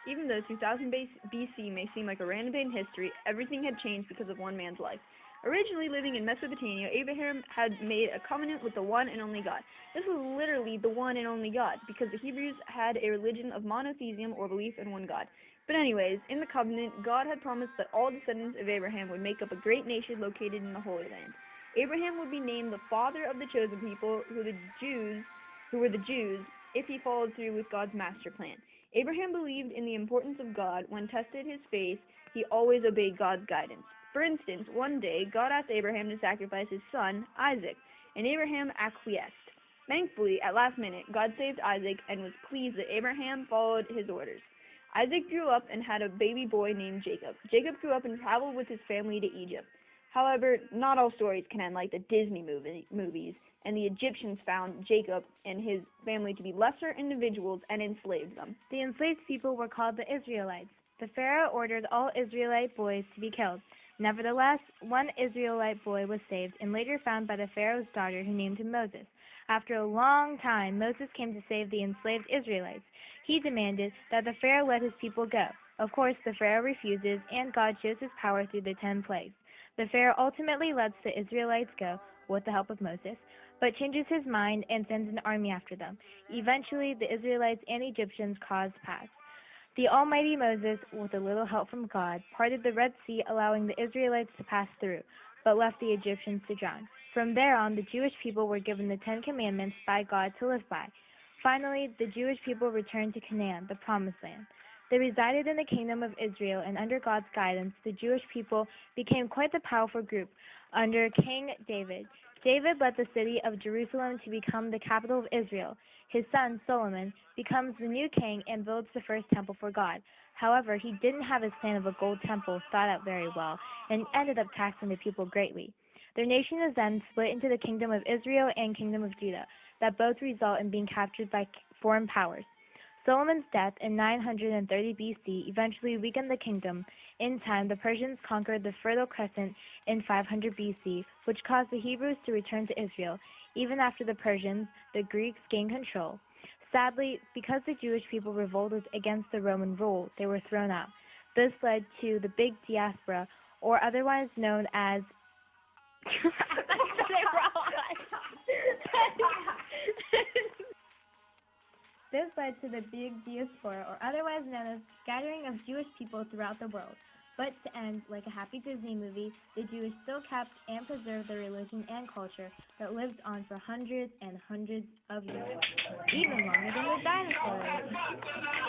Even though 2000 BC may seem like a random day in history, everything had changed because of one man's life. Originally living in Mesopotamia, Abraham had made a covenant with the one and only God. This was literally the one and only God, because the Hebrews had a religion of monotheism or belief in one God. But anyways, in the covenant, God had promised that all descendants of Abraham would make up a great nation located in the Holy Land. Abraham would be named the father of the chosen people, who were the Jews, if he followed through with God's master plan. Abraham believed in the importance of God. When tested his faith, he always obeyed God's guidance. For instance, one day, God asked Abraham to sacrifice his son, Isaac, and Abraham acquiesced. Thankfully, at last minute, God saved Isaac and was pleased that Abraham followed his orders. Isaac grew up and had a baby boy named Jacob. Jacob grew up and traveled with his family to Egypt. However, not all stories can end like the Disney movies, and the Egyptians found Jacob and his family to be lesser individuals and enslaved them. The enslaved people were called the Israelites. The Pharaoh ordered all Israelite boys to be killed. Nevertheless, one Israelite boy was saved and later found by the Pharaoh's daughter, who named him Moses. After a long time, Moses came to save the enslaved Israelites. He demanded that the Pharaoh let his people go. Of course, the Pharaoh refuses, and God shows his power through the 10 plagues. The Pharaoh ultimately lets the Israelites go, with the help of Moses, but changes his mind and sends an army after them. Eventually, the Israelites and Egyptians caused pass. The almighty Moses, with a little help from God, parted the Red Sea, allowing the Israelites to pass through, but left the Egyptians to drown. From there on, the Jewish people were given the 10 Commandments by God to live by. Finally, the Jewish people returned to Canaan, the Promised Land. They resided in the kingdom of Israel, and under God's guidance, the Jewish people became quite the powerful group under King David. David led the city of Jerusalem to become the capital of Israel. His son, Solomon, becomes the new king and builds the first temple for God. However, he didn't have his plan of a gold temple thought out very well and ended up taxing the people greatly. Their nation is then split into the kingdom of Israel and kingdom of Judah, that both result in being captured by foreign powers. Solomon's death in 930 BC eventually weakened the kingdom. In time, the Persians conquered the Fertile Crescent in 500 BC, which caused the Hebrews to return to Israel. Even after the Persians, the Greeks gained control. Sadly, because the Jewish people revolted against the Roman rule, they were thrown out. This led to the Big Diaspora, or otherwise known as This led to the Big Diaspora, or otherwise known as scattering of Jewish people throughout the world. But to end, like a happy Disney movie, the Jews still kept and preserved their religion and culture that lived on for hundreds and hundreds of years, even longer than the dinosaurs.